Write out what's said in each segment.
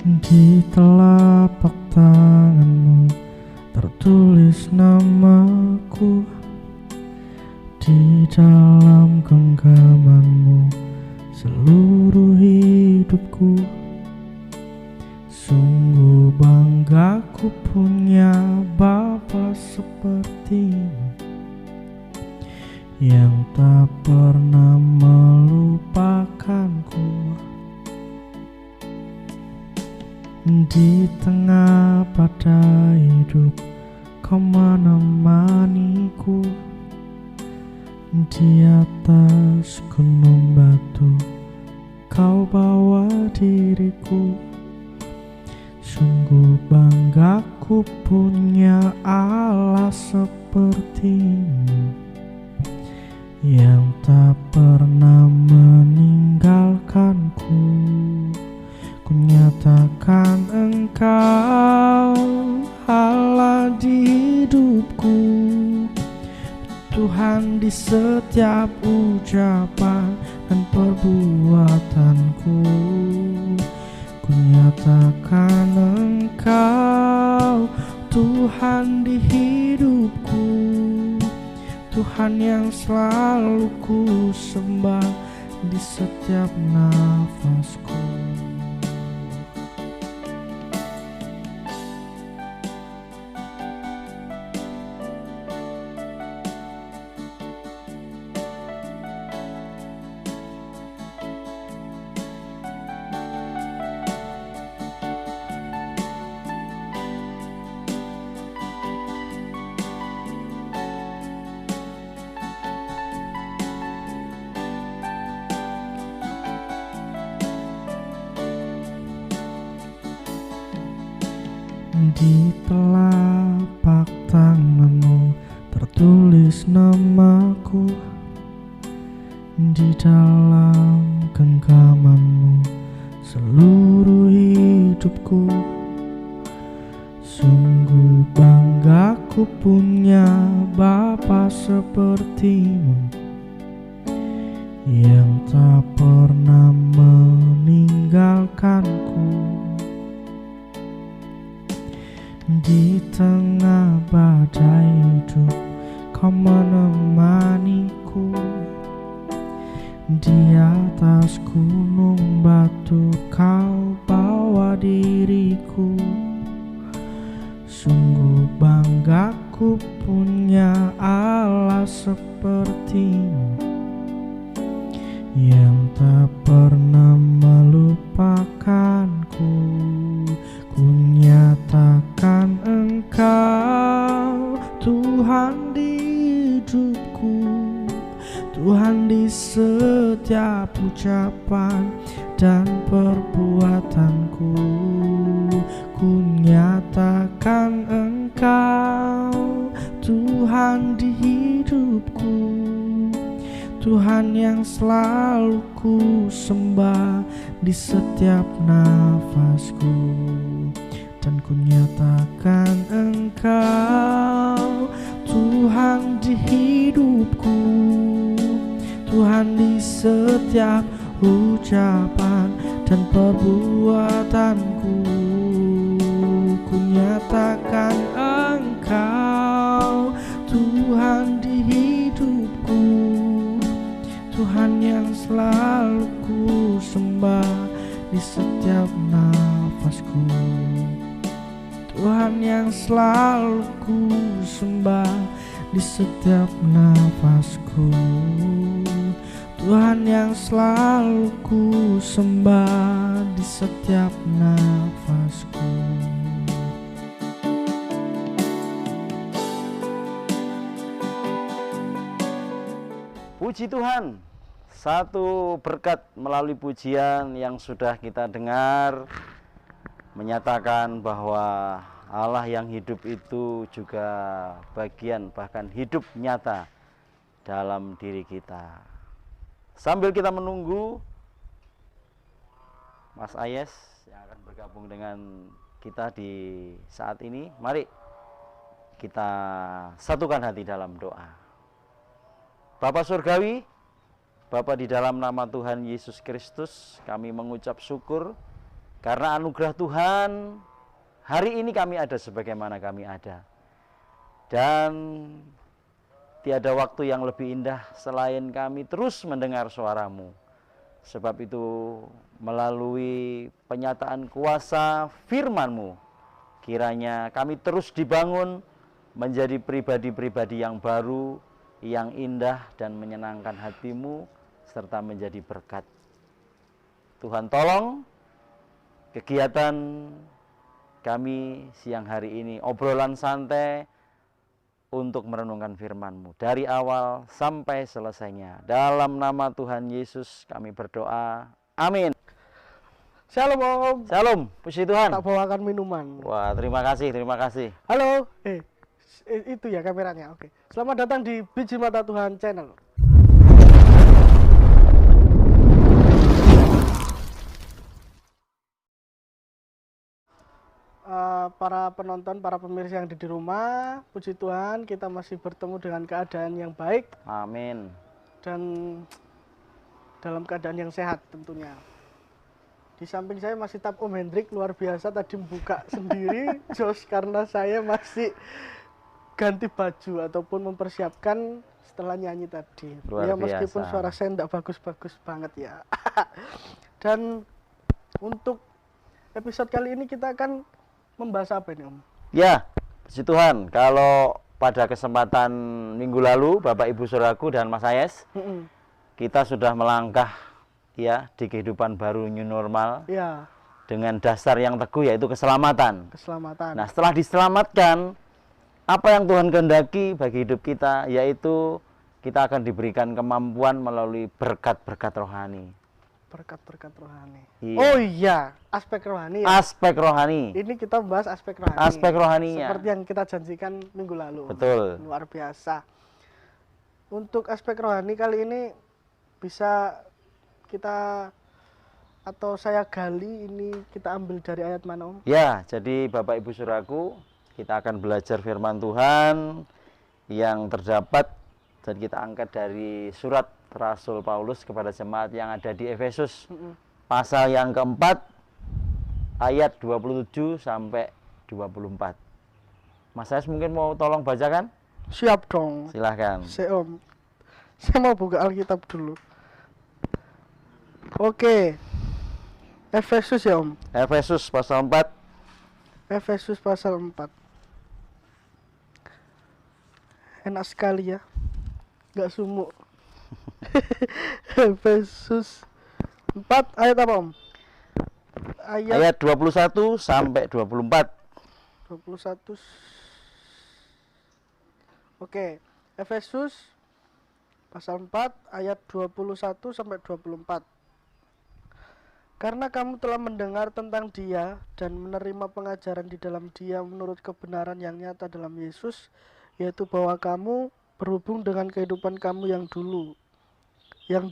Di telapak tanganmu tertulis namaku, di dalam genggamanmu seluruh hidupku. Sungguh bangga ku punya Bapa sepertimu, yang tak pernah melupakanku. Di tengah badai hidup kau menemaniku, di atas gunung batu kau bawa diriku. Sungguh bangga ku punya Allah sepertimu, yang tak pernah meninggalkanku. Ku nyatakan Engkau Allah di hidupku, Tuhan di setiap ucapan dan perbuatanku. Ku nyatakan Engkau Tuhan di hidupku, Tuhan yang selalu ku sembah di setiap nafasku. Di telapak tanganmu tertulis namaku, di dalam genggamanmu seluruh hidupku. Sungguh bangga ku punya Bapa sepertimu, yang tak pernah meninggalkanku. Di tengah badai hidup kau menemaniku, di atas gunung batu kau bawa diriku. Sungguh bangga ku punya Allah sepertimu, yang tak pernah melupakanku. Ku nyatakan Engkau Tuhan di hidupku, Tuhan di setiap ucapan dan perbuatanku. Ku nyatakan Engkau Tuhan di hidupku, Tuhan yang selalu ku sembah di setiap nafasku. Dan ku nyatakan Engkau Tuhan di hidupku, Tuhan di setiap ucapan dan perbuatanku. Ku nyatakan Engkau Tuhan di hidupku, Tuhan yang selalu ku sembah di setiap nafasku. Tuhan yang selalu ku sembah di setiap nafasku. Tuhan yang selalu ku sembah di setiap nafasku. Puji Tuhan, satu berkat melalui pujian yang sudah kita dengar menyatakan bahwa Allah yang hidup itu juga bagian bahkan hidup nyata dalam diri kita. Sambil kita menunggu Mas Ayes yang akan bergabung dengan kita di saat ini, mari kita satukan hati dalam doa. Bapa Surgawi, Bapa di dalam nama Tuhan Yesus Kristus, kami mengucap syukur Karena anugerah Tuhan, hari ini kami ada sebagaimana kami ada. Dan tiada waktu yang lebih indah selain kami terus mendengar suara-Mu. Sebab itu melalui penyataan kuasa firman-Mu, kiranya kami terus dibangun menjadi pribadi-pribadi yang baru, yang indah dan menyenangkan hati-Mu, serta menjadi berkat. Tuhan tolong kegiatan kami siang hari ini, obrolan santai untuk merenungkan firman-Mu dari awal sampai selesainya. Dalam nama Tuhan Yesus kami berdoa. Amin. Shalom Om. Shalom, puji Tuhan. Tak bawakan minuman. Wah, terima kasih, terima kasih. Halo. Itu ya kameranya. Oke. Selamat datang di Biji Mata Tuhan Channel. Para penonton, para pemirsa yang ada di rumah, puji Tuhan kita masih bertemu dengan keadaan yang baik. Amin. Dan dalam keadaan yang sehat tentunya. Di samping saya masih tap Om Hendrik, luar biasa tadi membuka sendiri jos karena saya masih ganti baju ataupun mempersiapkan setelah nyanyi tadi. Luar ya meskipun biasa. suara saya tidak bagus-bagus banget ya. Dan untuk episode kali ini kita akan membahas apa ini Om? Ya, puji Tuhan. Kalau pada kesempatan minggu lalu Bapak Ibu Saudaraku dan Mas Ayes, kita sudah melangkah ya di kehidupan baru new normal. Ya. Dengan dasar yang teguh yaitu keselamatan. Keselamatan. Nah, setelah diselamatkan, apa yang Tuhan kehendaki bagi hidup kita yaitu kita akan diberikan kemampuan melalui berkat-berkat rohani. Berkat-berkat rohani. Iya. Oh iya, aspek rohani ya. Aspek rohani. Ini kita membahas aspek rohani. Aspek rohaninya. Seperti yang kita janjikan minggu lalu. Betul. Luar biasa. Untuk aspek rohani kali ini bisa kita atau saya gali, ini kita ambil dari ayat mana Om? Ya, jadi Bapak Ibu Saudaraku, kita akan belajar firman Tuhan yang terdapat dan kita angkat dari surat Rasul Paulus kepada jemaat yang ada di Efesus. Pasal yang keempat, ayat 27 sampai 24. Mas Ayes mungkin mau tolong bacakan? Siap dong. Silahkan. Om, saya mau buka Alkitab dulu. Oke. Efesus ya Om. Efesus pasal 4. Efesus pasal 4. Enak sekali ya. Gak sumuk. Efesus 4 ayat apa Om? Ayat 21 sampai 24. 21. Oke, Efesus pasal 4 ayat 21 sampai 24. Karena kamu telah mendengar tentang Dia dan menerima pengajaran di dalam Dia menurut kebenaran yang nyata dalam Yesus, yaitu bahwa kamu berhubung dengan kehidupan kamu yang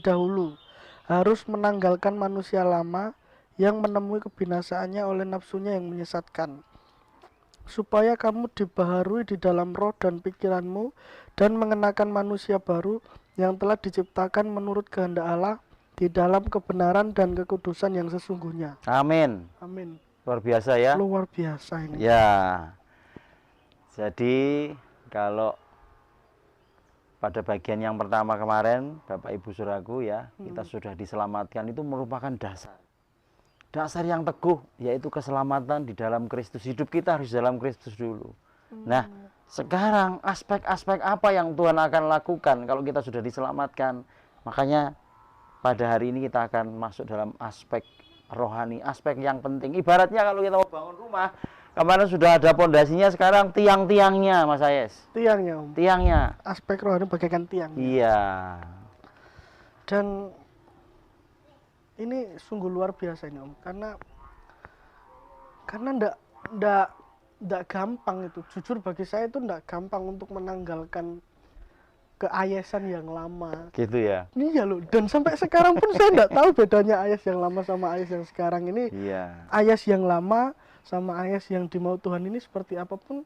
dahulu, harus menanggalkan manusia lama yang menemui kebinasaannya oleh nafsunya yang menyesatkan, supaya kamu dibaharui di dalam roh dan pikiranmu dan mengenakan manusia baru yang telah diciptakan menurut kehendak Allah di dalam kebenaran dan kekudusan yang sesungguhnya. Amin. Amin. Luar biasa ya. Luar biasa ini. Ya. Jadi kalau pada bagian yang pertama kemarin, Bapak Ibu Saudaraku ya, kita sudah diselamatkan, itu merupakan dasar. Dasar yang teguh, yaitu keselamatan di dalam Kristus. Hidup kita harus dalam Kristus dulu. Nah, sekarang aspek-aspek apa yang Tuhan akan lakukan kalau kita sudah diselamatkan? Makanya pada hari ini kita akan masuk dalam aspek rohani, aspek yang penting. Ibaratnya kalau kita mau bangun rumah, kemarin sudah ada pondasinya, sekarang tiang-tiangnya, Mas Ayes. Tiangnya Om. Tiangnya. Aspek rohani bagaikan tiang. Iya. Dan ini sungguh luar biasa ini Om, karena ndak gampang itu. Jujur bagi saya itu ndak gampang untuk menanggalkan keayesan yang lama. Gitu ya. Iya loh. Dan sampai sekarang pun saya ndak tahu bedanya ayes yang lama sama ayes yang sekarang ini. Iya. Ayes yang lama sama ayes yang dimau Tuhan ini seperti apapun,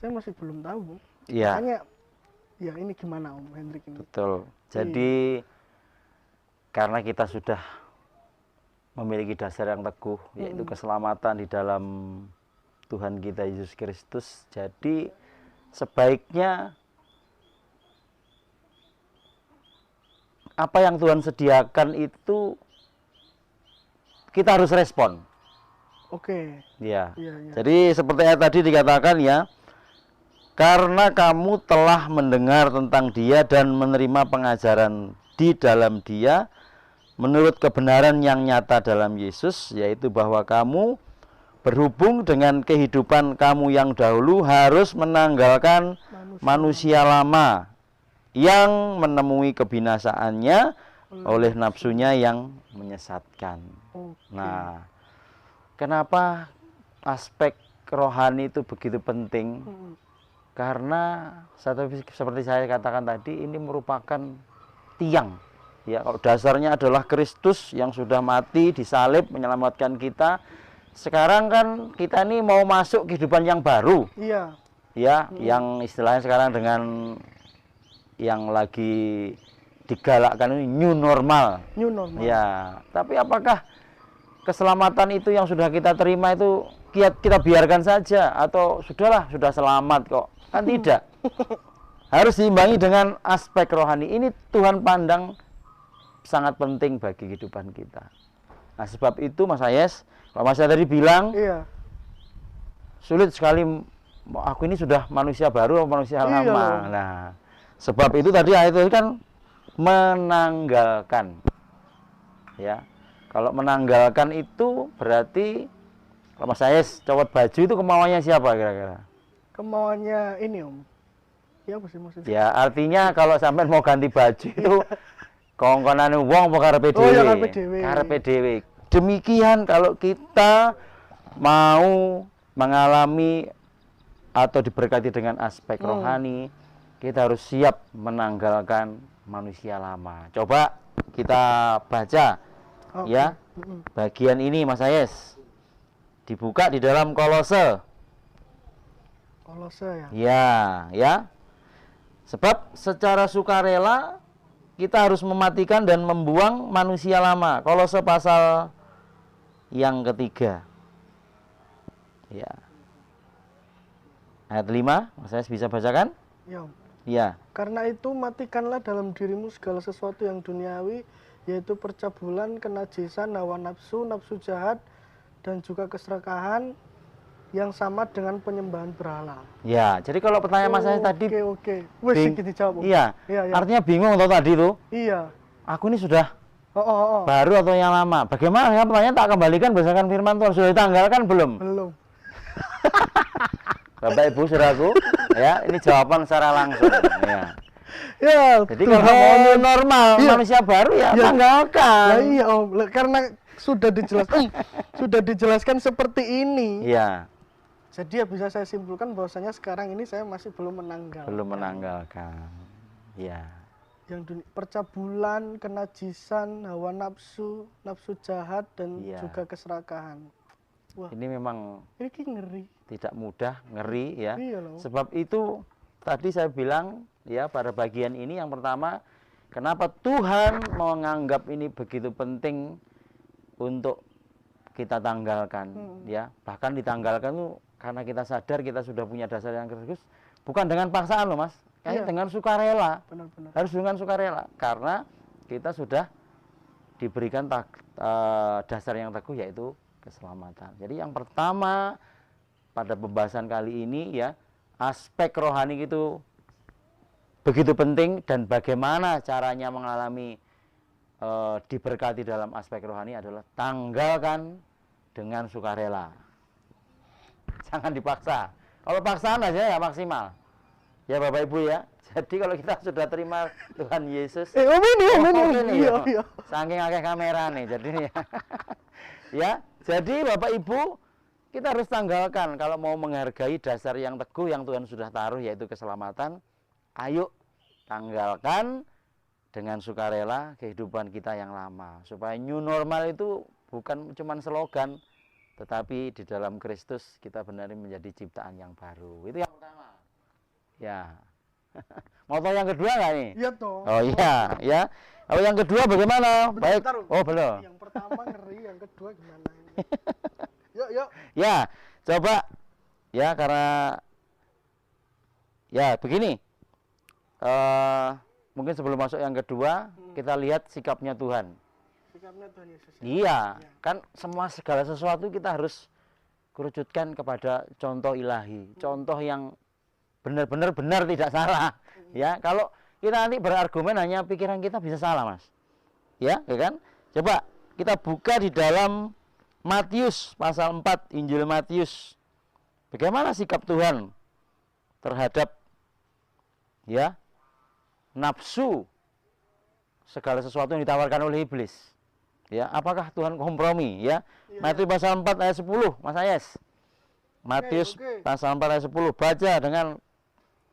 saya masih belum tahu. Iya. Makanya, ya ini gimana Om Hendrik ini? Betul. Jadi karena kita sudah memiliki dasar yang teguh, yaitu keselamatan di dalam Tuhan kita Yesus Kristus. Jadi sebaiknya apa yang Tuhan sediakan itu kita harus respon. Oke. Ya. Iya. Jadi seperti yang tadi dikatakan ya, karena kamu telah mendengar tentang Dia dan menerima pengajaran di dalam Dia menurut kebenaran yang nyata dalam Yesus, yaitu bahwa kamu berhubung dengan kehidupan kamu yang dahulu harus menanggalkan manusia lama yang menemui kebinasaannya oleh nafsunya yang menyesatkan. Nah, kenapa aspek rohani itu begitu penting? Karena seperti saya katakan tadi, ini merupakan tiang. Ya, kalau dasarnya adalah Kristus yang sudah mati, disalib, menyelamatkan kita. Sekarang kan kita ini mau masuk kehidupan yang baru. Iya. Ya, yang istilahnya sekarang dengan yang lagi digalakkan ini new normal. New normal. Ya, tapi apakah keselamatan itu yang sudah kita terima itu kita biarkan saja atau sudahlah, sudah selamat kok? Kan tidak. Harus diimbangi dengan aspek rohani. Ini Tuhan pandang sangat penting bagi kehidupan kita. Nah, sebab itu Mas Ayes, kalau Mas Ayes tadi bilang, iya, sulit sekali, aku ini sudah manusia baru atau manusia lama. Nah, sebab itu tadi ayat itu kan menanggalkan. Ya. Kalau menanggalkan itu berarti kalau Mas Ayes copot baju itu kemauannya siapa kira-kira? Kemauannya ini Om. Ya apa sih maksudnya? Ya, artinya kalau sampai mau ganti baju itu kongkonan wong apa karepe dhewe? Oh, ya karepe dhewe. Karepe dhewe. Demikian kalau kita mau mengalami atau diberkati dengan aspek rohani, kita harus siap menanggalkan manusia lama. Coba kita baca ya bagian ini Mas Ayes. Dibuka di dalam Kolose. Kolose ya. Ya. Sebab secara sukarela kita harus mematikan dan membuang manusia lama. Kolose pasal yang ketiga. Ya. Ayat 5, Mas Ayes bisa bacakan? Ya. Ya. Karena itu matikanlah dalam dirimu segala sesuatu yang duniawi, yaitu percabulan, kenajisan, hawa nafsu, nafsu jahat, dan juga keserakahan yang sama dengan penyembahan berhala. Ya, jadi kalau pertanyaan Mas Ayes tadi, Oke. Wes iki dijawab. Iya. Artinya bingung atau tadi tuh? Iya. Aku ini sudah baru atau yang lama? Bagaimana? Ya, pertanyaan tak kembalikan berdasarkan firman Tuhan. Sudah ditanggalkan belum? Belum. Bapak Ibu saudaraku, ya, ini jawaban secara langsung. Ya. Ya, Jadi kalau mau new normal, manusia baru ya, tanggalkan. Nah, iya Om, karena sudah dijelaskan seperti ini. Iya. Jadi ya bisa saya simpulkan bahwasanya sekarang ini saya masih belum menanggalkan. Iya. Yang percabulan, kenajisan, hawa nafsu, nafsu jahat, dan juga keserakahan. Wah, ini memang ini ngeri. Tidak mudah, ngeri ya. Iya loh. Sebab itu tadi saya bilang ya pada bagian ini yang pertama, kenapa Tuhan menganggap ini begitu penting untuk kita tanggalkan ya. Bahkan ditanggalkan tuh karena kita sadar kita sudah punya dasar yang Kristus, bukan dengan paksaan loh Mas. Dengan sukarela. Benar-benar. Harus dengan sukarela karena kita sudah diberikan dasar yang teguh yaitu keselamatan. Jadi yang pertama pada pembahasan kali ini ya, aspek rohani itu begitu penting dan bagaimana caranya mengalami diberkati dalam aspek rohani adalah tanggalkan dengan sukarela. Jangan dipaksa. Kalau paksaan aja ya maksimal. Ya Bapak Ibu ya. Jadi kalau kita sudah terima Tuhan Yesus. Ini. Iya. Saking akeh kamera nih jadi ya. Ya, jadi Bapak Ibu kita harus tanggalkan kalau mau menghargai dasar yang teguh yang Tuhan sudah taruh yaitu keselamatan. Ayo tanggalkan dengan sukarela kehidupan kita yang lama supaya new normal itu bukan cuma slogan tetapi di dalam Kristus kita benar-benar menjadi ciptaan yang baru. Itu yang pertama. Ya. Mau tahu yang kedua nggak nih? Iya toh. Oh iya, ya. Kalau yang kedua bagaimana? Bentar, Baik. bentar. Oh belum. Yang pertama ngeri, yang kedua gimana ini? Yuk, yuk. Ya, coba. Ya karena ya begini. Mungkin sebelum masuk yang kedua, kita lihat sikapnya Tuhan. Sikapnya Tuhan Yesus. Iya, kan semua segala sesuatu kita harus kerucutkan kepada contoh ilahi, contoh yang benar-benar benar tidak salah. Ya, kalau kita nanti berargumen hanya pikiran kita bisa salah, Mas. Ya kan? Coba kita buka di dalam Matius pasal 4, Injil Matius. Bagaimana sikap Tuhan terhadap ya nafsu segala sesuatu yang ditawarkan oleh iblis? Ya, apakah Tuhan kompromi? Ya, Matius pasal 4 ayat 10, Mas Ayes. Matius pasal 4 ayat 10, baca dengan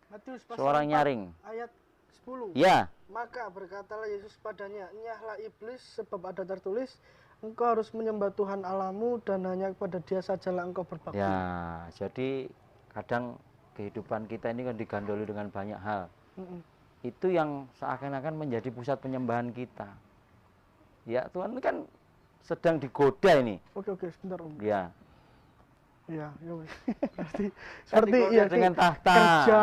Matius pasal suara 4 nyaring. ayat 10. Ya. Maka berkatalah Yesus padanya, "Nyahlah iblis, sebab ada tertulis, engkau harus menyembah Tuhan Allahmu dan hanya kepada Dia sajalah engkau berbakti." Ya, jadi kadang kehidupan kita ini kan digandoli dengan banyak hal. Itu yang seakan-akan menjadi pusat penyembahan kita. Ya, Tuhan ini kan sedang digoda ini. Oke, sebentar Om. Ya. Iya, ya wes. Seperti iya dengan tahta. Kerja,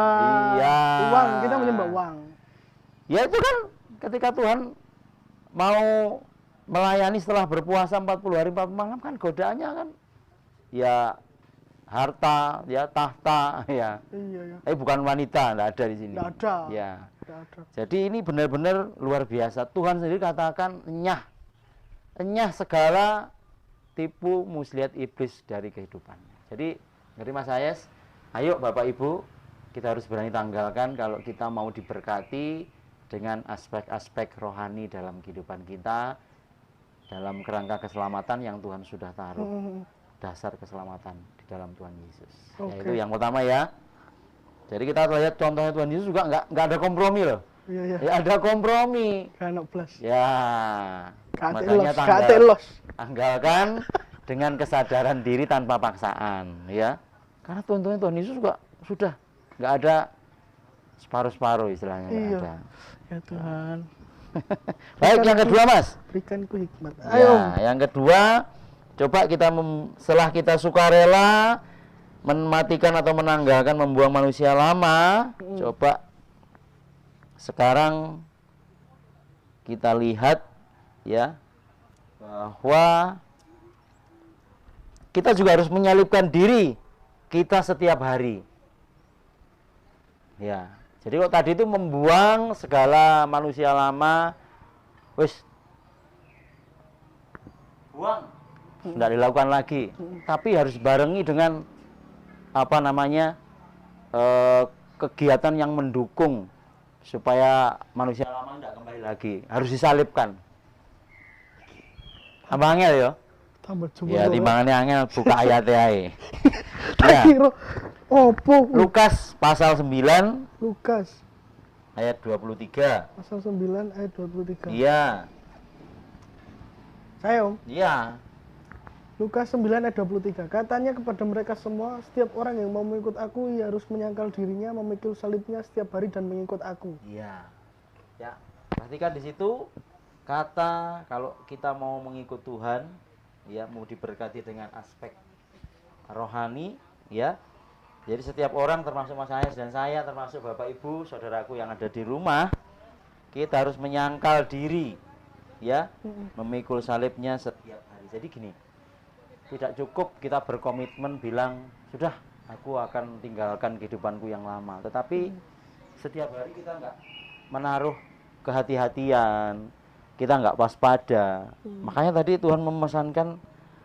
iya. uang, kita menyembah uang. Ya itu kan ketika Tuhan mau melayani setelah berpuasa 40 hari 40 malam kan godaannya kan ya harta, ya tahta, ya. Iya. Bukan wanita, enggak ada di sini. Enggak ada. Ya. Enggak ada. Jadi ini benar-benar luar biasa. Tuhan sendiri katakan enyah segala tipu muslihat iblis dari kehidupan. Jadi Mas Ayes, ayo Bapak Ibu, kita harus berani tanggalkan kalau kita mau diberkati dengan aspek-aspek rohani dalam kehidupan kita, dalam kerangka keselamatan yang Tuhan sudah taruh. Dasar keselamatan di dalam Tuhan Yesus. Yaitu yang pertama ya. Jadi kita lihat contohnya Tuhan Yesus juga nggak ada kompromi loh. Iya. Ya ada kompromi. Kayak plus. Ya. Makanya tanggalkan dengan kesadaran diri tanpa paksaan, ya. Karena Tuhan Yesus juga sudah nggak ada separuh-separuh istilahnya. Iya. Ada. Ya Tuhan. Baik, yang kedua Mas. Berikanku hikmat. Ayo. Ya, yang kedua, coba kita setelah kita sukarela mematikan atau menanggalkan membuang manusia lama, coba sekarang kita lihat ya bahwa kita juga harus menyalipkan diri kita setiap hari. Ya. Jadi kok tadi itu membuang segala manusia lama, wis buang, tidak dilakukan lagi. Tapi harus barengi dengan kegiatan yang mendukung supaya manusia lama tidak kembali lagi. Harus disalibkan. Tambah angel ya. Ya timbangannya angel buka ayatnya ae. Ya. Opo? Lukas pasal 9 Lukas ayat 23. Pasal 9 ayat 23. Iya. Saya Om. Iya. Lukas 9 ayat 23. Katanya kepada mereka semua, setiap orang yang mau mengikut aku, ia harus menyangkal dirinya, memikul salibnya setiap hari dan mengikut aku. Iya. Ya. Perhatikan di situ kata kalau kita mau mengikut Tuhan, ya mau diberkati dengan aspek rohani, ya. Jadi setiap orang termasuk Mas Ayes dan saya, termasuk Bapak Ibu, saudaraku yang ada di rumah, kita harus menyangkal diri, ya, memikul salibnya setiap hari. Jadi gini, tidak cukup kita berkomitmen bilang, sudah aku akan tinggalkan kehidupanku yang lama. Tetapi setiap hari kita nggak menaruh kehati-hatian, kita nggak waspada. Makanya tadi Tuhan memesankan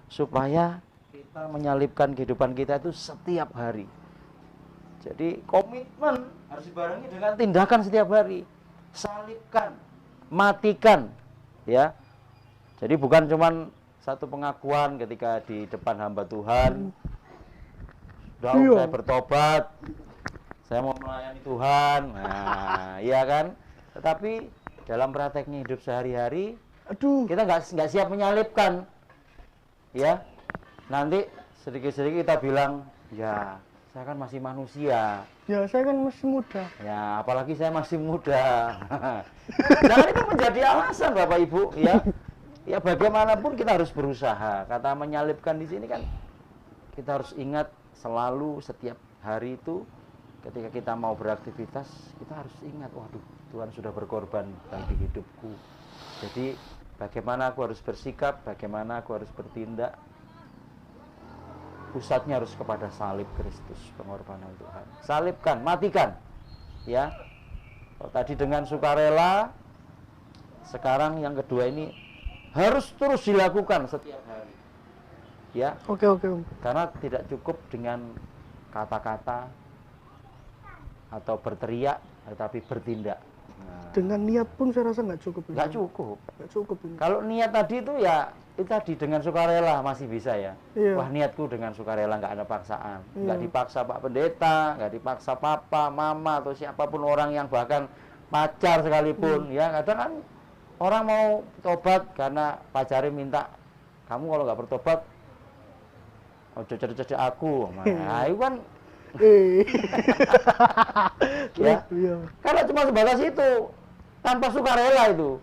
supaya kita menyalibkan kehidupan kita itu setiap hari. Jadi komitmen harus dibarengi dengan tindakan setiap hari. Salibkan, matikan, ya. Jadi bukan cuman satu pengakuan ketika di depan hamba Tuhan, saya bertobat, saya mau melayani Tuhan, nah, iya kan? Tetapi dalam prakteknya hidup sehari-hari, kita nggak siap menyalibkan, ya. Nanti sedikit-sedikit kita bilang, ya saya kan masih manusia. Ya, saya kan masih muda. Ya, apalagi saya masih muda. Jangan itu menjadi alasan Bapak Ibu, ya. Ya bagaimanapun kita harus berusaha. Kata menyalipkan di sini kan kita harus ingat selalu setiap hari itu ketika kita mau beraktivitas, kita harus ingat, waduh, Tuhan sudah berkorban bagi hidupku. Jadi bagaimana aku harus bersikap, bagaimana aku harus bertindak. Pusatnya harus kepada salib Kristus, pengorbanan Tuhan. Salibkan, matikan. Ya. Kalau tadi dengan sukarela, sekarang yang kedua ini harus terus dilakukan setiap hari. Ya. Oke, Om. Karena tidak cukup dengan kata-kata atau berteriak, tetapi bertindak. Nah, Dengan niat pun saya rasa nggak cukup. nggak cukup. Nggak cukup ini. Kalau niat tadi itu ya itu tadi dengan sukarela masih bisa ya. Iya. Wah, niatku dengan sukarela, nggak ada paksaan, nggak Iya. dipaksa Pak Pendeta, nggak dipaksa Papa, Mama atau siapapun orang yang bahkan pacar sekalipun. Ya kadang kan orang mau tobat karena pacarnya minta, kamu kalau nggak bertobat ojo cedek-cedek aku. Nah, itu kan ya. Iya. Kalau cuma sebatas itu, tanpa sukarela itu.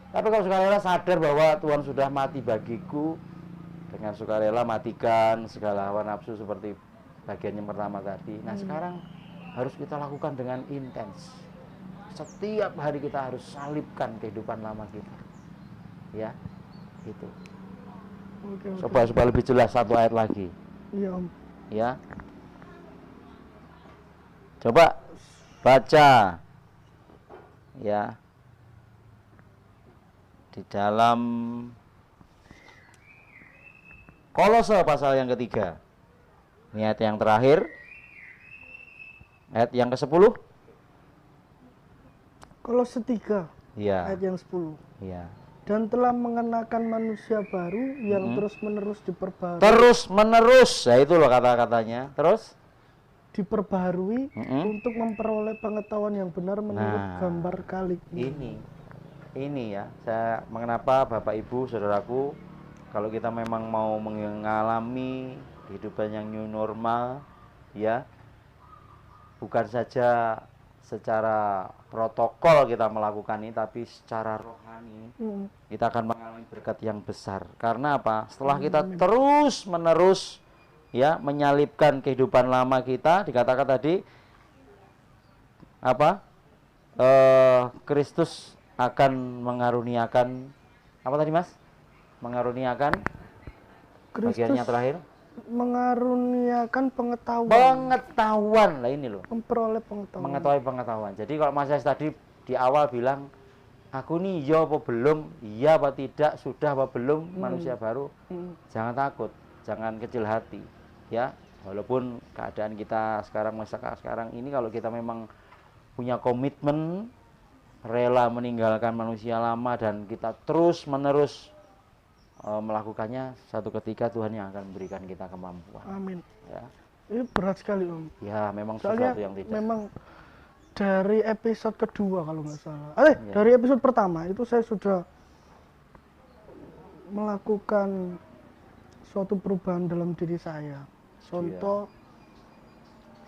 Tapi kalau sukarela sadar bahwa Tuhan sudah mati bagiku, dengan sukarela matikan segala hawa nafsu seperti bagian yang pertama tadi. Nah sekarang harus kita lakukan dengan intens. Setiap hari kita harus salibkan kehidupan lama kita. Ya, gitu. Oke. Coba supaya lebih jelas satu ayat lagi. Iya, Om. Ya. Coba baca. Ya. Di dalam Kolose pasal yang ketiga. Ini ayat yang terakhir. Ayat yang ke-10. Kolose 3 Iya. ayat yang 10. Iya. Dan telah mengenakan manusia baru yang terus-menerus diperbarui. Terus menerus. Ya itu loh kata-katanya. Terus Diperbaharui untuk memperoleh pengetahuan yang benar menurut Nah, gambar kali. ini ya, saya mengapa Bapak Ibu Saudaraku, kalau kita memang mau mengalami kehidupan yang new normal, ya, bukan saja secara protokol kita melakukan ini, tapi secara rohani kita akan mengalami berkat yang besar. Karena apa? Setelah kita terus menerus ya menyalipkan kehidupan lama kita, dikatakan tadi apa? Kristus akan mengaruniakan apa tadi Mas? Mengaruniakan bagiannya terakhir, mengaruniakan pengetahuan. pengetahuan. Lah ini loh, Memperoleh pengetahuan. mengetahui pengetahuan. Jadi kalau Mas Yas tadi di awal bilang, aku nih iya apa belum, iya apa tidak, sudah apa belum manusia baru, jangan takut, jangan kecil hati, ya. Walaupun keadaan kita sekarang, masa sekarang ini, kalau kita memang punya komitmen, rela meninggalkan manusia lama dan kita terus menerus melakukannya, satu ketika Tuhan yang akan memberikan kita kemampuan. Amin. Ya, Ini berat sekali, Om. ya memang Soalnya sesuatu yang tidak. memang dari episode kedua kalau nggak salah. Dari episode pertama itu saya sudah melakukan suatu perubahan dalam diri saya. Contoh,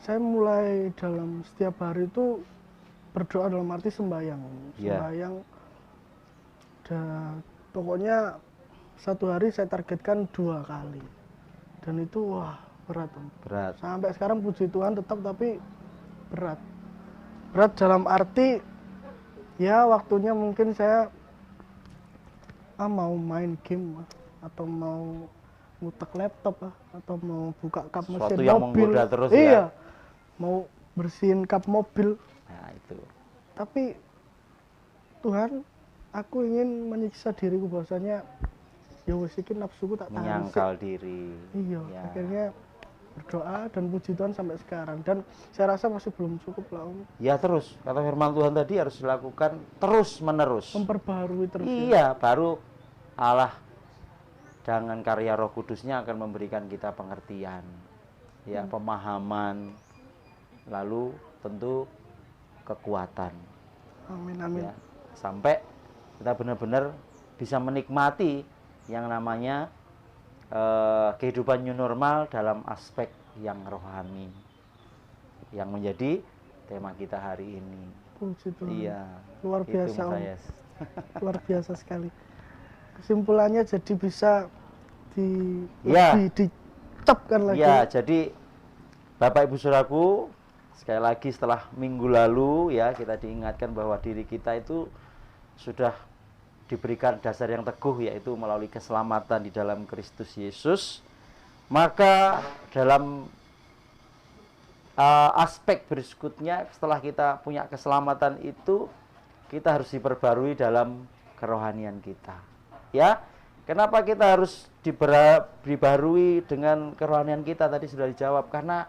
saya mulai dalam setiap hari itu berdoa dalam arti sembahyang. Sembahyang. Dan pokoknya satu hari saya targetkan 2 kali. Dan itu wah berat, Om. Berat. Sampai sekarang puji Tuhan tetap, tapi berat. Berat dalam arti ya waktunya mungkin saya mau main game atau mau ngutak laptop atau mau buka kap mesin Sesuatu yang mobil. menggoda terus Iya. ya. Mau bersihin kap mobil. Nah, itu. Tapi Tuhan, aku ingin menyiksa diriku bahwasanya ya wis iki nafsuku tak tahan. Menyangkal diri. Iya, Ya. akhirnya berdoa dan puji Tuhan sampai sekarang, dan saya rasa masih belum cukup lah, Om. Ya terus, kata firman Tuhan tadi harus dilakukan terus menerus. Memperbaharui terus. Ya. Iya, baru Allah dengan karya Roh Kudusnya akan memberikan kita pengertian, ya, pemahaman, lalu tentu kekuatan. Amin, amin. Ya, sampai kita benar-benar bisa menikmati yang namanya kehidupan new normal dalam aspek yang rohani. yang menjadi tema kita hari ini. Puji Tuhan. Iya. Luar Itu, biasa, Mas Om. Ayas. Luar biasa sekali. Kesimpulannya jadi bisa Ya. lebih dicapkan lagi. Ya, jadi Bapak Ibu Saudaraku, sekali lagi setelah minggu lalu ya kita diingatkan bahwa diri kita itu sudah diberikan dasar yang teguh, yaitu melalui keselamatan di dalam Kristus Yesus. Maka dalam aspek berikutnya, setelah kita punya keselamatan itu, kita harus diperbarui dalam kerohanian kita. Ya, kenapa kita harus dibarui dengan kerohanian kita? Tadi sudah dijawab, karena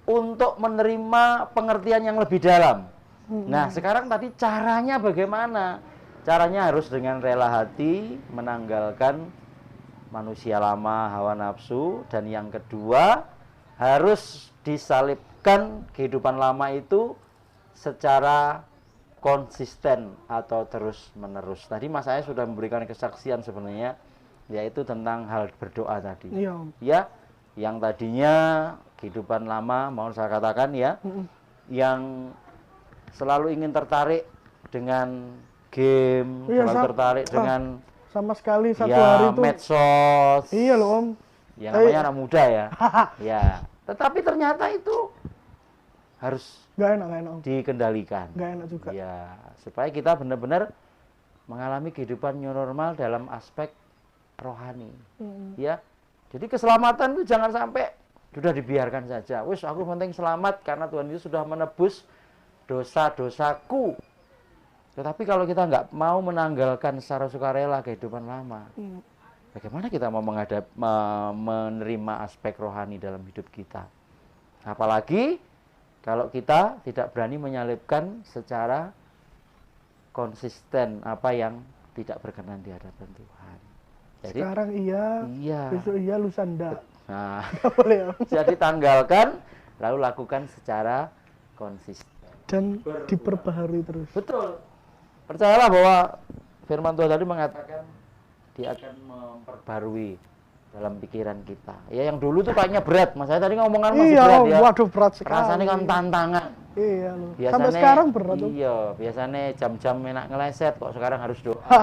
untuk menerima pengertian yang lebih dalam. Nah, sekarang tadi caranya bagaimana? Caranya harus dengan rela hati, menanggalkan manusia lama, hawa nafsu, dan yang kedua harus disalibkan kehidupan lama itu secara konsisten atau terus menerus. Tadi Mas saya sudah memberikan kesaksian sebenarnya, yaitu tentang hal berdoa tadi. Iya, Om. Ya, yang tadinya kehidupan lama, mau saya katakan ya, yang selalu ingin tertarik dengan game, Iya, selalu tertarik dengan sama sekali satu ya hari itu. medsos. Iya loh, Om. Ya namanya anak muda ya. Ya, tetapi ternyata itu harus Gak enak, Om. dikendalikan. Gak enak juga. Ya, supaya kita benar-benar mengalami kehidupan new normal dalam aspek rohani. Ya. Jadi keselamatan itu jangan sampai sudah dibiarkan saja. Wis aku penting selamat karena Tuhan Yesus sudah menebus dosa-dosaku. Tetapi kalau kita nggak mau menanggalkan secara sukarela kehidupan lama, bagaimana kita mau menerima aspek rohani dalam hidup kita? Apalagi kalau kita tidak berani menyalibkan secara konsisten apa yang tidak berkenan di hadapan Tuhan. Jadi, sekarang iya, besok iya, lusa enggak. Nah, boleh, Om. jadi tanggalkan, lalu lakukan secara konsisten. Dan diperbaharui terus. Betul. Percayalah bahwa firman Tuhan tadi mengatakan dia akan memperbarui dalam pikiran kita. Ya yang dulu tuh kayaknya berat, Mas saya tadi ngomongan masih Iya, berat ya. waduh berat sekali. Rasanya kan tantangan. Iya loh. Biasanya, sampai sekarang berat tuh. Iya, biasanya jam-jam enak ngeleset, kok sekarang harus doa.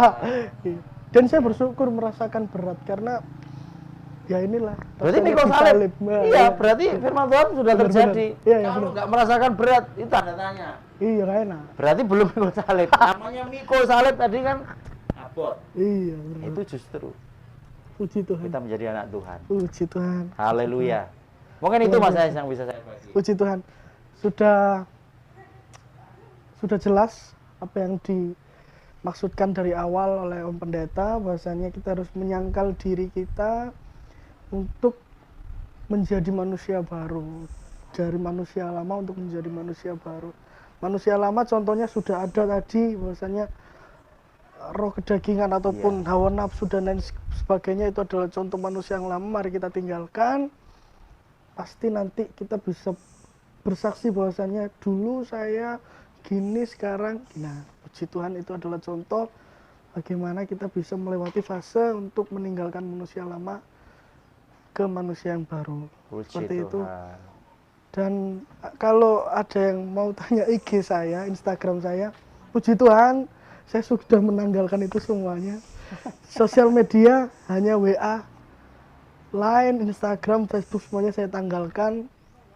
Iya. Dan saya bersyukur merasakan berat karena ya inilah. Berarti rasanya mikul salib. Nah, Iya, berarti firman Tuhan sudah Benar, terjadi. benar. Iya, iya, Kalau benar. nggak merasakan berat, itu tanda tanya. Iya, gak enak. Berarti belum mikul salib. Namanya mikul salib tadi kan abot. Iya, benar. Itu justru Puji Tuhan. kita menjadi anak Tuhan. Puji Tuhan. Haleluya. Mungkin itu Mas Ais yang bisa saya bagi. Puji Tuhan. Sudah jelas apa yang dimaksudkan dari awal oleh Om Pendeta, bahwasanya kita harus menyangkal diri kita untuk menjadi manusia baru, dari manusia lama untuk menjadi manusia baru. Manusia lama contohnya sudah ada tadi, bahwasanya roh kedagingan ataupun hawa nafsu dan lain sebagainya itu adalah contoh manusia yang lama. Mari kita tinggalkan. Pasti nanti kita bisa bersaksi bahwasanya dulu saya gini, sekarang. Nah, puji Tuhan, itu adalah contoh bagaimana kita bisa melewati fase untuk meninggalkan manusia lama ke manusia yang baru. Puji Seperti Tuhan. itu. Dan kalau ada yang mau tanya IG saya, Instagram saya, puji Tuhan, saya sudah menanggalkan itu semuanya. Sosial media hanya WA, Line, Instagram, Facebook, semuanya saya tanggalkan.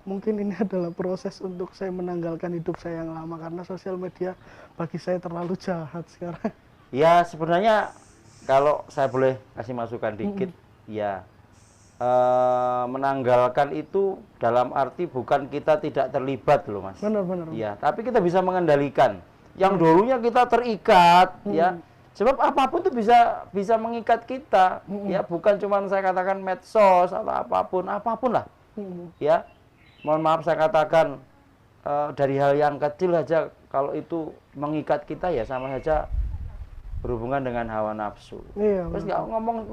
Mungkin ini adalah proses untuk saya menanggalkan hidup saya yang lama, karena sosial media bagi saya terlalu jahat sekarang. Ya sebenarnya kalau saya boleh kasih masukan dikit, ya menanggalkan itu dalam arti bukan kita tidak terlibat loh Mas. Benar-benar. Ya, tapi kita bisa mengendalikan. Yang dulunya kita terikat, ya. Sebab apapun itu bisa mengikat kita, ya. Bukan cuma saya katakan medsos atau apapun lah, ya. Mohon maaf saya katakan dari hal yang kecil aja kalau itu mengikat kita ya sama saja berhubungan dengan hawa nafsu. Iya, Terus nggak ngomong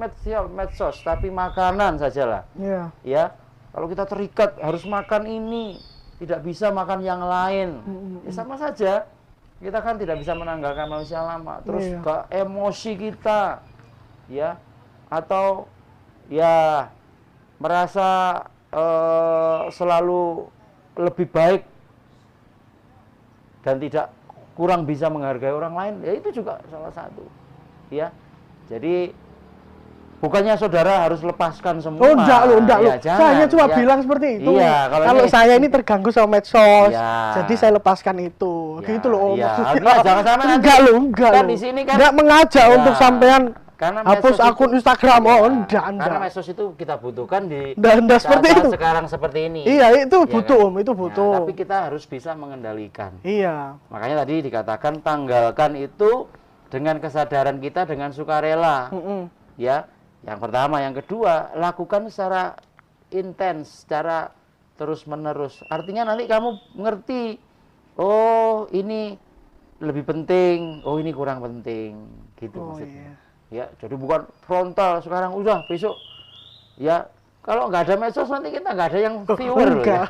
medsos, tapi makanan sajalah. Iya. Ya, kalau kita terikat harus makan ini, tidak bisa makan yang lain, ya sama saja. Kita kan tidak bisa menanggalkan manusia lama. Terus ke emosi kita, ya, atau ya merasa selalu lebih baik dan tidak kurang bisa menghargai orang lain, ya itu juga salah satu. Ya. Jadi bukannya saudara harus lepaskan semua. Oh, enggak loh. Ya, jangan. Saya cuma Ya. bilang seperti itu. Iya, kalau saya ini terganggu sama medsos, Ya. jadi saya lepaskan itu. Ya, Gitu loh. iya. Maksudnya. Artinya jangan sampai nanti Enggak kan loh. di sini kan Enggak mengajak Ya, untuk sampean karena hapus medsos akun itu- Instagram. Ya, Oh, enggak. Karena medsos itu kita butuhkan di Nggak seperti saat-saat itu. sekarang seperti ini. Iya, itu Ya butuh, kan? Om. Itu Ya, butuh. tapi kita harus bisa mengendalikan. Iya. Makanya tadi dikatakan tanggalkan itu dengan kesadaran kita dengan sukarela. Mm-mm. Ya, yang pertama, yang kedua, lakukan secara intens, secara terus-menerus. Artinya nanti kamu ngerti, oh ini lebih penting, oh ini kurang penting, gitu Oh, maksudnya. iya. Ya, jadi bukan frontal sekarang udah besok. Ya, kalau nggak ada medsos nanti kita nggak ada yang viewer loh ya. Enggak.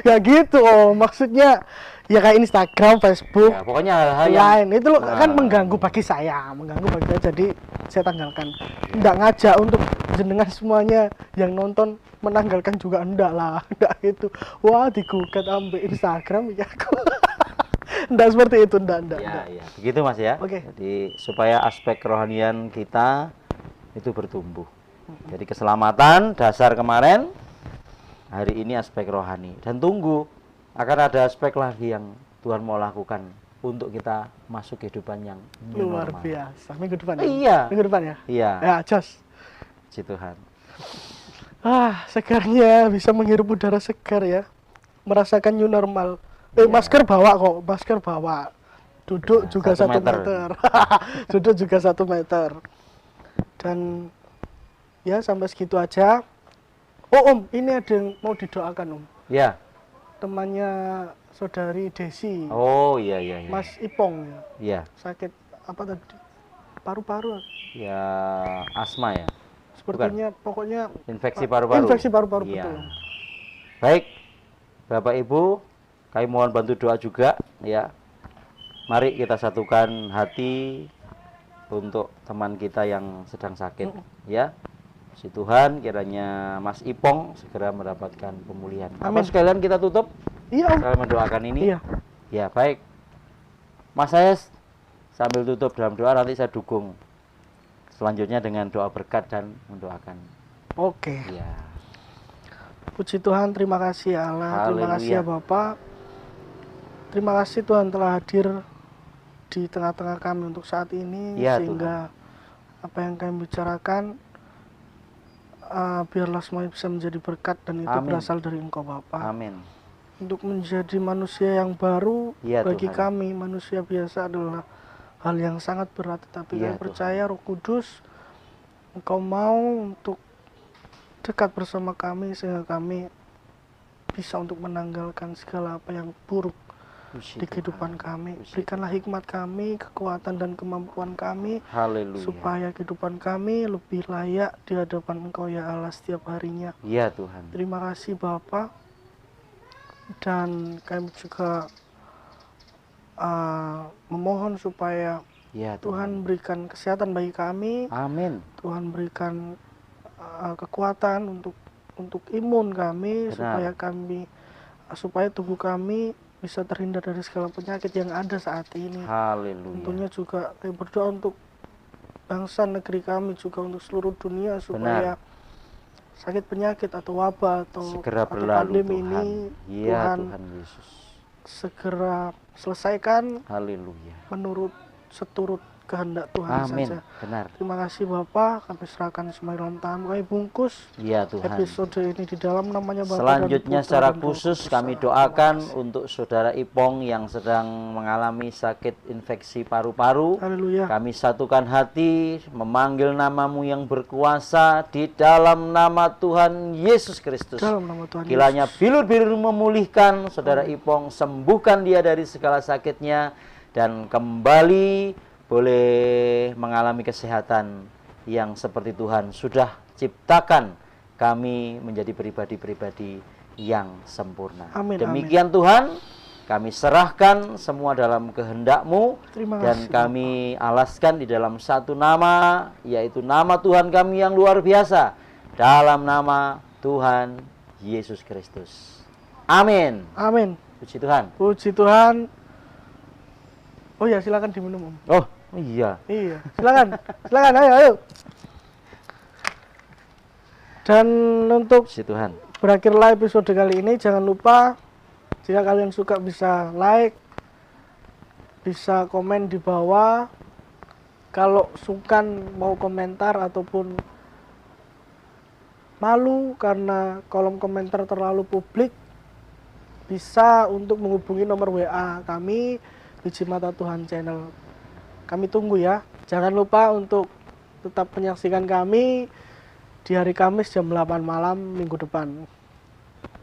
Ya gitu, Om. Maksudnya ya kayak Instagram, Facebook, Ya, pokoknya hal-hal yang lain itu loh, kan Nah. mengganggu bagi saya, jadi saya tanggalkan. Enggak ngajak untuk jenengan semuanya yang nonton menanggalkan juga, enggak lah. Enggak itu. Wah, digugat ambil Instagram ya aku. Enggak seperti itu, enggak. ya, begitu Mas ya. Oke. Jadi supaya aspek kerohanian kita itu bertumbuh. Jadi keselamatan dasar kemarin, hari ini aspek rohani, dan tunggu akan ada aspek lagi yang Tuhan mau lakukan untuk kita masuk kehidupan yang new Luar normal. biasa. Minggu depan. Iya. Minggu depan ya. Iya, Ya, jos. puji Tuhan. Segarnya bisa menghirup udara segar ya. Merasakan new normal. Iya. Masker bawa kok, masker bawa. Duduk Ya, juga 1 1 meter. meter. Duduk juga 1 meter. Dan ya sampai segitu aja. Oh Om, ini ada yang mau didoakan Om. Ya. Temannya saudari Desi, Oh iya. Mas Ipong ya. Iya. Sakit apa tadi? Paru-paru. Ya, asma ya. Sepertinya pokoknya Infeksi paru-paru. Infeksi paru-paru, Iya. betul. Baik, Bapak Ibu, kami mohon bantu doa juga ya. Mari kita satukan hati untuk teman kita yang sedang sakit ya. Si Tuhan kiranya Mas Ipong segera mendapatkan pemulihan. Amin. Apa sekalian kita tutup Iya Om. saya mendoakan ini? Iya. Ya, baik. Mas saya sambil tutup dalam doa, nanti saya dukung selanjutnya dengan doa berkat dan mendoakan. Oke. Ya. Puji Tuhan, terima kasih ya Allah, terima kasih ya Haleluya. Bapak. Terima kasih Tuhan telah hadir di tengah-tengah kami untuk saat ini, Ya, sehingga apa yang kami bicarakan biarlah semuanya bisa menjadi berkat dan itu Amin. berasal dari Engkau Bapak. Amin. Untuk menjadi manusia yang baru Ya, bagi Tuhan. kami manusia biasa adalah hal yang sangat berat, tapi Ya, kami percaya Roh Kudus Engkau mau untuk dekat bersama kami sehingga kami bisa untuk menanggalkan segala apa yang buruk Puji di Tuhan. kehidupan kami. Puji Berikanlah hikmat kami, kekuatan dan kemampuan kami, Haleluya. supaya kehidupan kami lebih layak di hadapan Engkau ya Allah setiap harinya. Ya Tuhan. Terima kasih Bapak. Dan kami juga memohon supaya Ya Tuhan berikan kesehatan bagi kami, Amin. Tuhan berikan kekuatan untuk imun kami, Benar. supaya tubuh kami bisa terhindar dari segala penyakit yang ada saat ini. Haleluya. Tentunya juga kami berdoa untuk bangsa negeri kami, juga untuk seluruh dunia, supaya sakit penyakit atau wabah atau Segera berlalu pandemi Tuhan. ini Ya Tuhan Tuhan Yesus. segera selesaikan Haleluya. menurut seturut kehendak Tuhan Amin. saja. Benar. Terima kasih Bapak, kami serahkan semua dalam tangan kami, bungkus Ya Tuhan. episode ini di dalam namanya Bapa dan Selanjutnya Putra secara dan Roh khusus Kudus. kami Terima doakan kasih. untuk saudara Ipong yang sedang mengalami sakit infeksi paru-paru. Haleluya. Kami satukan hati memanggil namamu yang berkuasa di dalam nama Tuhan Yesus Kristus. Dalam nama Tuhan Kiranya Yesus. bilur-bilur memulihkan saudara Ipong, sembuhkan dia dari segala sakitnya, dan kembali boleh mengalami kesehatan yang seperti Tuhan sudah ciptakan kami menjadi pribadi-pribadi yang sempurna. Amin, Demikian Tuhan, kami serahkan semua dalam kehendak-Mu, Terima dan kasih, kami alaskan di dalam satu nama, yaitu nama Tuhan kami yang luar biasa, dalam nama Tuhan Yesus Kristus. Amin. Amin. Puji Tuhan. Puji Tuhan. Oh ya, silakan diminum, Om. Oh, iya. Iya, silakan. Silakan, ayo. Dan untuk Puji Tuhan. berakhirlah episode kali ini, jangan lupa jika kalian suka bisa like, bisa komen di bawah. Kalau sungkan mau komentar ataupun malu karena kolom komentar terlalu publik, bisa untuk menghubungi nomor WA kami, Biji Mata Tuhan Channel. Kami tunggu ya. Jangan lupa untuk tetap menyaksikan kami di hari Kamis jam 8 malam minggu depan.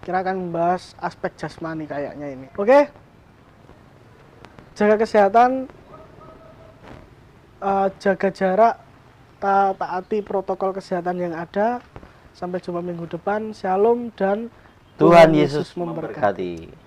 Kita akan membahas aspek jasmani kayaknya ini. Oke? Jaga kesehatan, jaga jarak, taati protokol kesehatan yang ada. Sampai jumpa minggu depan. Shalom dan Tuhan Yesus memberkati.